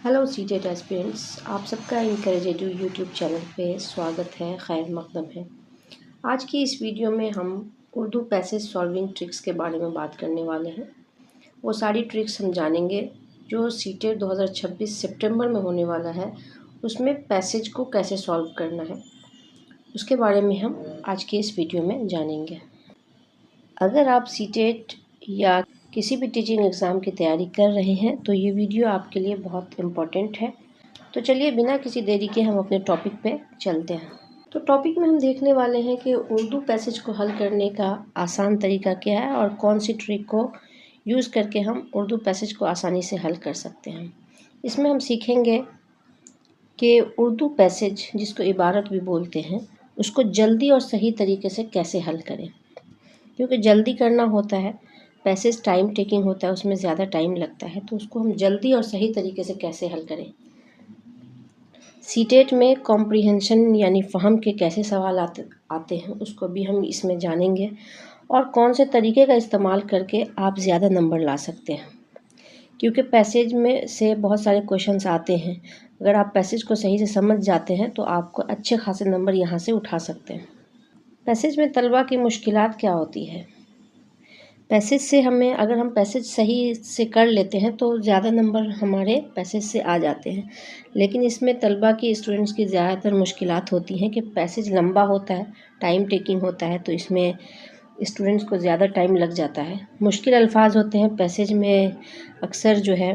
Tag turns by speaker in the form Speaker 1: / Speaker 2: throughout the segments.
Speaker 1: Hello seated aspirants, आप सबका encourage YouTube channel पे स्वागत है, खैर मकदम है। आज की इस वीडियो में हम उर्दू पैसेज सॉल्विंग ट्रिक्स के बारे में बात करने वाले हैं। वो सारी ट्रिक्स हम जानेंगे जो सीटेड 2026 सितंबर में होने वाला है, उसमें पैसेज को कैसे सॉल्व करना है उसके बारे में हम आज की इस वीडियो में जानेंगे। अगर आप सीटेड या किसी भी टीचिंग एग्ज़ाम की तैयारी कर रहे हैं तो ये वीडियो आपके लिए बहुत इम्पोर्टेंट है। तो चलिए बिना किसी देरी के हम अपने टॉपिक पे चलते हैं। तो टॉपिक में हम देखने वाले हैं कि उर्दू पैसेज को हल करने का आसान तरीका क्या है और कौन सी ट्रिक को यूज़ करके हम उर्दू पैसेज को आसानी से हल कर सकते हैं। इसमें हम सीखेंगे कि उर्दू पैसेज, जिसको इबारत भी बोलते हैं, उसको जल्दी और सही तरीके से कैसे हल करें। क्योंकि जल्दी करना होता है, पैसेज टाइम टेकिंग होता है, उसमें ज़्यादा टाइम लगता है, तो उसको हम जल्दी और सही तरीके से कैसे हल करें। सीटेट में कॉम्प्रिहेंशन यानी फ़हम के कैसे सवाल आते हैं उसको भी हम इसमें जानेंगे और कौन से तरीके का इस्तेमाल करके आप ज़्यादा नंबर ला सकते हैं। क्योंकि पैसेज में से बहुत सारे क्वेश्चंस आते हैं, अगर आप पैसेज को सही से समझ जाते हैं तो आपको अच्छे खासे नंबर यहाँ से उठा सकते हैं। पैसेज में तलबा की मुश्किलात क्या होती है। पैसेज से हमें, अगर हम पैसेज सही से कर लेते हैं तो ज़्यादा नंबर हमारे पैसेज से आ जाते हैं, लेकिन इसमें तलबा की, स्टूडेंट्स की ज़्यादातर मुश्किलात होती हैं कि पैसेज लंबा होता है, टाइम टेकिंग होता है, तो इसमें स्टूडेंट्स को ज़्यादा टाइम लग जाता है। मुश्किल अल्फाज होते हैं पैसेज में, अक्सर जो है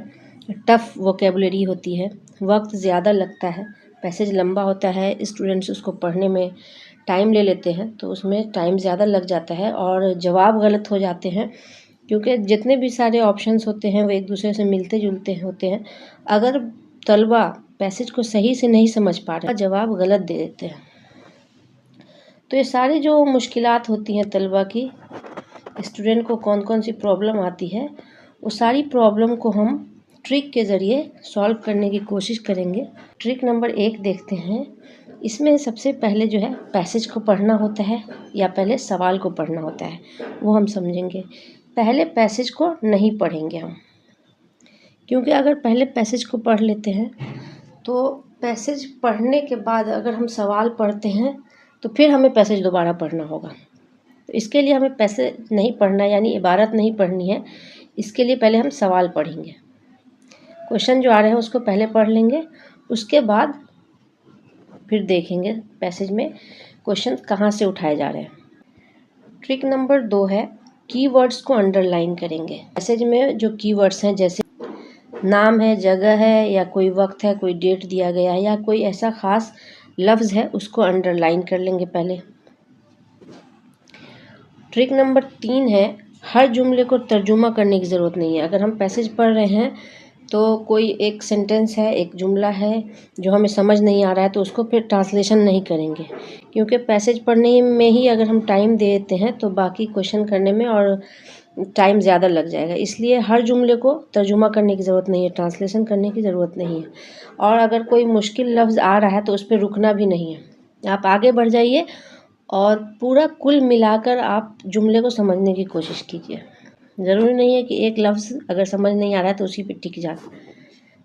Speaker 1: टफ़ वोकेबलरी होती है, वक्त ज़्यादा लगता है, पैसेज लंबा होता है, स्टूडेंट्स उसको पढ़ने में टाइम ले लेते हैं, तो उसमें टाइम ज़्यादा लग जाता है और जवाब गलत हो जाते हैं। क्योंकि जितने भी सारे ऑप्शंस होते हैं वो एक दूसरे से मिलते जुलते होते हैं। अगर तलबा पैसेज को सही से नहीं समझ पा रहे, जवाब गलत दे देते हैं। तो ये सारी जो मुश्किलात होती हैं तलबा की, स्टूडेंट को कौन कौन सी प्रॉब्लम आती है, वो सारी प्रॉब्लम को हम ट्रिक के ज़रिए सॉल्व करने की कोशिश करेंगे। ट्रिक नंबर 1 देखते हैं। इसमें सबसे पहले जो है पैसेज को पढ़ना होता है या पहले सवाल को पढ़ना होता है, वो हम समझेंगे। पहले पैसेज को नहीं पढ़ेंगे हम, क्योंकि अगर पहले पैसेज को पढ़ लेते हैं तो पैसेज पढ़ने के बाद अगर हम सवाल पढ़ते हैं तो फिर हमें पैसेज दोबारा पढ़ना होगा। तो इसके लिए हमें पैसेज नहीं पढ़ना, यानी इबारत नहीं पढ़नी है। इसके लिए पहले हम सवाल पढ़ेंगे, क्वेश्चन जो आ रहे हैं उसको पहले पढ़ लेंगे, उसके बाद फिर देखेंगे पैसेज में क्वेश्चन कहाँ से उठाए जा रहे हैं। ट्रिक नंबर 2 है, कीवर्ड्स को अंडरलाइन करेंगे। पैसेज में जो कीवर्ड्स हैं, जैसे नाम है, जगह है, या कोई वक्त है, कोई डेट दिया गया है, या कोई ऐसा ख़ास लफ्ज़ है, उसको अंडरलाइन कर लेंगे पहले। ट्रिक नंबर 3 है, हर जुमले को तर्जुमा करने की ज़रूरत नहीं है। अगर हम पैसेज पढ़ रहे हैं तो कोई एक सेंटेंस है, एक जुमला है जो हमें समझ नहीं आ रहा है, तो उसको फिर ट्रांसलेशन नहीं करेंगे, क्योंकि पैसेज पढ़ने में ही अगर हम टाइम दे देते हैं तो बाकी क्वेश्चन करने में और टाइम ज़्यादा लग जाएगा। इसलिए हर जुमले को तर्जुमा करने की ज़रूरत नहीं है, ट्रांसलेशन करने की ज़रूरत नहीं है। और अगर कोई मुश्किल लफ्ज़ आ रहा है तो उस पर रुकना भी नहीं है, आप आगे बढ़ जाइए और पूरा कुल मिलाकर आप जुमले को समझने की कोशिश कीजिए। ज़रूरी नहीं है कि एक लफ्ज़ अगर समझ नहीं आ रहा है तो उसी पे टिक जाए,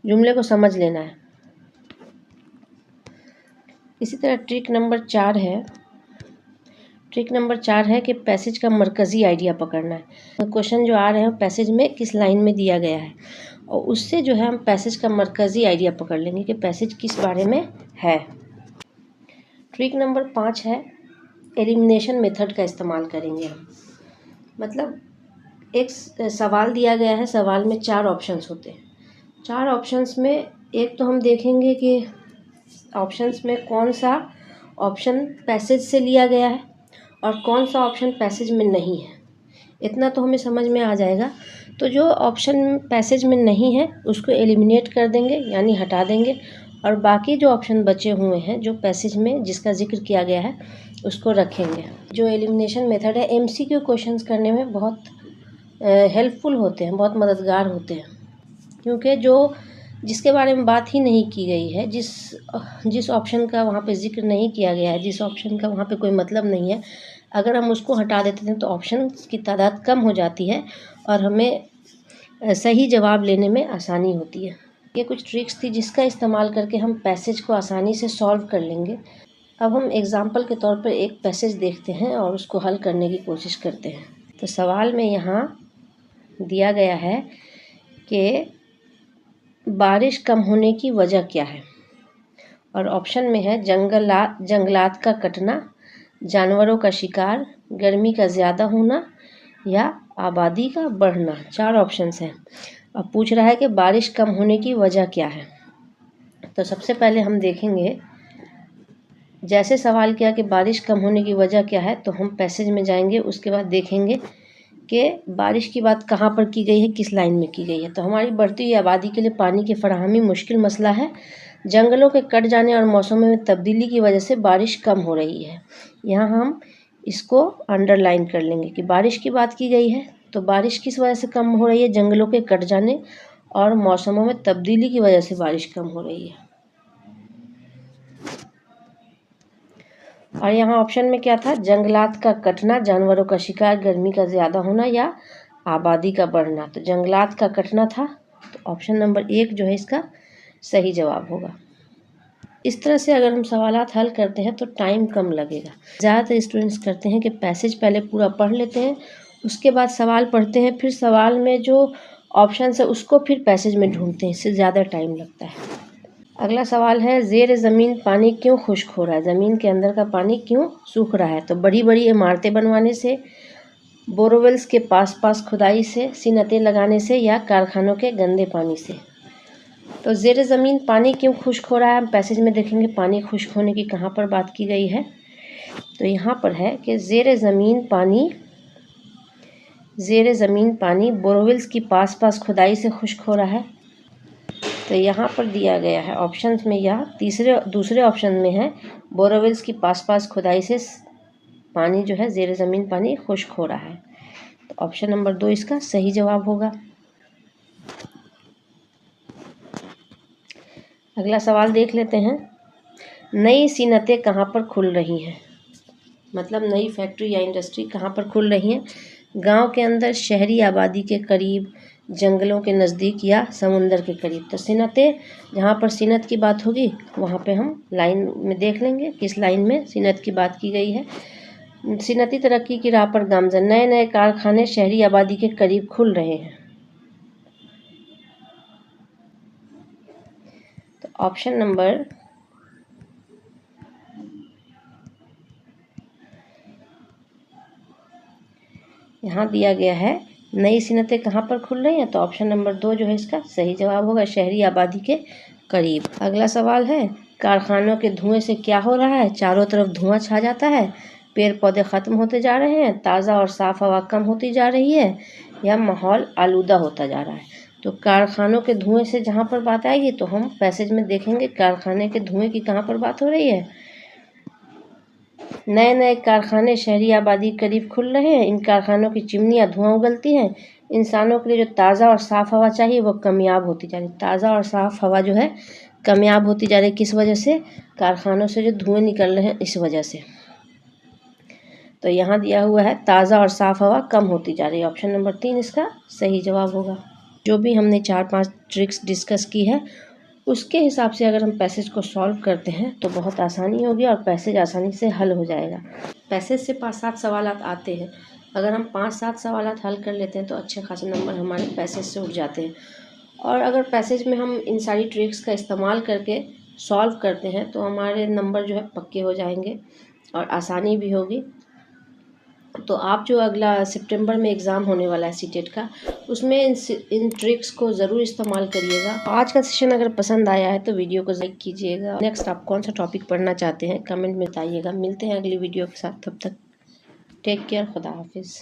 Speaker 1: जुमले को समझ लेना है। इसी तरह ट्रिक नंबर 4 है। ट्रिक नंबर 4 है कि पैसेज का मरकज़ी आइडिया पकड़ना है। क्वेश्चन जो आ रहे हैं पैसेज में किस लाइन में दिया गया है, और उससे जो है हम पैसेज का मरकज़ी आइडिया पकड़ लेंगे कि पैसेज किस बारे में है। ट्रिक नंबर 5 है, एलिमिनेशन मेथड का इस्तेमाल करेंगे हम। मतलब एक सवाल दिया गया है, सवाल में 4 ऑप्शंस होते हैं। 4 ऑप्शंस में एक तो हम देखेंगे कि ऑप्शंस में कौन सा ऑप्शन पैसेज से लिया गया है और कौन सा ऑप्शन पैसेज में नहीं है। इतना तो हमें समझ में आ जाएगा। तो जो ऑप्शन पैसेज में नहीं है उसको एलिमिनेट कर देंगे, यानी हटा देंगे, और बाकी जो ऑप्शन बचे हुए हैं जो पैसेज में जिसका जिक्र किया गया है उसको रखेंगे। जो एलिमिनेशन मेथड है एमसीक्यू क्वेश्चंस करने में बहुत हेल्पफुल होते हैं, बहुत मददगार होते हैं, क्योंकि जो जिसके बारे में बात ही नहीं की गई है, जिस ऑप्शन का वहाँ पे जिक्र नहीं किया गया है, जिस ऑप्शन का वहाँ पे कोई मतलब नहीं है, अगर हम उसको हटा देते हैं तो ऑप्शन की तादाद कम हो जाती है और हमें सही जवाब लेने में आसानी होती है। ये कुछ ट्रिक्स थी जिसका इस्तेमाल करके हम पैसेज को आसानी से सॉल्व कर लेंगे। अब हम एग्जाम्पल के तौर पर एक पैसेज देखते हैं और उसको हल करने की कोशिश करते हैं। तो सवाल में यहाँ दिया गया है कि बारिश कम होने की वजह क्या है, और ऑप्शन में है जंगलात का कटना, जानवरों का शिकार, गर्मी का ज़्यादा होना या आबादी का बढ़ना। 4 ऑप्शंस हैं। अब पूछ रहा है कि बारिश कम होने की वजह क्या है। तो सबसे पहले हम देखेंगे, जैसे सवाल किया कि बारिश कम होने की वजह क्या है, तो हम पैसेज में जाएंगे, उसके बाद देखेंगे कि बारिश की बात कहाँ पर की गई है, किस लाइन में की गई है। तो हमारी बढ़ती हुई आबादी के लिए पानी की फराहमी मुश्किल मसला है। जंगलों के कट जाने और मौसमों में तब्दीली की वजह से बारिश कम हो रही है। यहाँ हम इसको अंडरलाइन कर लेंगे कि बारिश की बात की गई है। तो बारिश किस वजह से कम हो रही है? जंगलों के कट जाने और मौसमों में तब्दीली की वजह से बारिश कम हो रही है। और यहाँ ऑप्शन में क्या था? जंगलात का कटना, जानवरों का शिकार, गर्मी का ज़्यादा होना या आबादी का बढ़ना। तो जंगलात का कटना था, तो ऑप्शन नंबर 1 जो है इसका सही जवाब होगा। इस तरह से अगर हम सवालात हल करते हैं तो टाइम कम लगेगा। ज़्यादातर स्टूडेंट्स करते हैं कि पैसेज पहले पूरा पढ़ लेते हैं, उसके बाद सवाल पढ़ते हैं, फिर सवाल में जो ऑप्शन है उसको फिर पैसेज में ढूंढते हैं, इससे ज़्यादा टाइम लगता है। अगला सवाल है, ज़ेर ज़मीन पानी क्यों खुश्क हो रहा है? ज़मीन के अंदर का पानी क्यों सूख रहा है? तो बड़ी बड़ी इमारतें बनवाने से, बोरोवेल्स के पास खुदाई से, सीनतें लगाने से या कारखानों के गंदे पानी से। तो ज़ेर ज़मीन पानी क्यों खुश्क हो रहा है? हम पैसेज में देखेंगे पानी खुश्क होने की कहाँ पर बात की गई है। तो यहाँ पर है कि ज़ेर ज़मीन पानी बोरोवेल्स की पास खुदाई से खुश्क हो रहा है। तो यहाँ पर दिया गया है ऑप्शंस में, या दूसरे ऑप्शन में है बोरोवेल्स की पास खुदाई से पानी जो है ज़ेर ज़मीन पानी खुश्क हो रहा है। तो ऑप्शन नंबर 2 इसका सही जवाब होगा। अगला सवाल देख लेते हैं, नई सीनतें कहाँ पर खुल रही हैं? मतलब नई फैक्ट्री या इंडस्ट्री कहाँ पर खुल रही हैं? गांव के अंदर, शहरी आबादी के करीब, जंगलों के नज़दीक या समुंदर के करीब। तो सीनतें, जहाँ पर सीनत की बात होगी वहाँ पे हम लाइन में देख लेंगे किस लाइन में सीनत की बात की गई है। सीनती तरक्की की राह पर गामजन, नए नए कारखाने शहरी आबादी के करीब खुल रहे हैं। तो ऑप्शन नंबर यहाँ दिया गया है, नई सीनतें कहाँ पर खुल रही हैं, तो ऑप्शन नंबर 2 जो है इसका सही जवाब होगा, शहरी आबादी के करीब। अगला सवाल है, कारखानों के धुएं से क्या हो रहा है? चारों तरफ धुआं छा जाता है, पेड़ पौधे ख़त्म होते जा रहे हैं, ताज़ा और साफ़ हवा कम होती जा रही है या माहौल आलूदा होता जा रहा है। तो कारखानों के धुएं से जहाँ पर बात आएगी तो हम पैसेज में देखेंगे कारखाने के धुएं की कहाँ पर बात हो रही है। नए नए कारखाने शहरी आबादी के करीब खुल रहे हैं, इन कारखानों की चिमनियाँ धुआं उगलती हैं, इंसानों के लिए जो ताज़ा और साफ़ हवा चाहिए वो कमयाब होती जा रही है। ताज़ा और साफ़ हवा जो है कमयाब होती जा रही है, किस वजह से? कारखानों से जो धुएं निकल रहे हैं इस वजह से। तो यहाँ दिया हुआ है ताज़ा और साफ़ हवा कम होती जा रही है। ऑप्शन नंबर 3 इसका सही जवाब होगा। जो भी हमने 4-5 ट्रिक्स डिस्कस की है उसके हिसाब से अगर हम पैसेज को सॉल्व करते हैं तो बहुत आसानी होगी और पैसेज आसानी से हल हो जाएगा। पैसेज से 5-7 सवालात आते हैं, अगर हम 5-7 सवालात हल कर लेते हैं तो अच्छे खासे नंबर हमारे पैसेज से उठ जाते हैं। और अगर पैसेज में हम इन सारी ट्रिक्स का इस्तेमाल करके सॉल्व करते हैं तो हमारे नंबर जो है पक्के हो जाएंगे और आसानी भी होगी। तो आप जो अगला सितंबर में एग्ज़ाम होने वाला है सीटेट का, उसमें इन ट्रिक्स को ज़रूर इस्तेमाल करिएगा। आज का सेशन अगर पसंद आया है तो वीडियो को लाइक कीजिएगा। नेक्स्ट आप कौन सा टॉपिक पढ़ना चाहते हैं कमेंट में बताइएगा। मिलते हैं अगली वीडियो के साथ, तब तक टेक केयर, खुदा हाफिज़।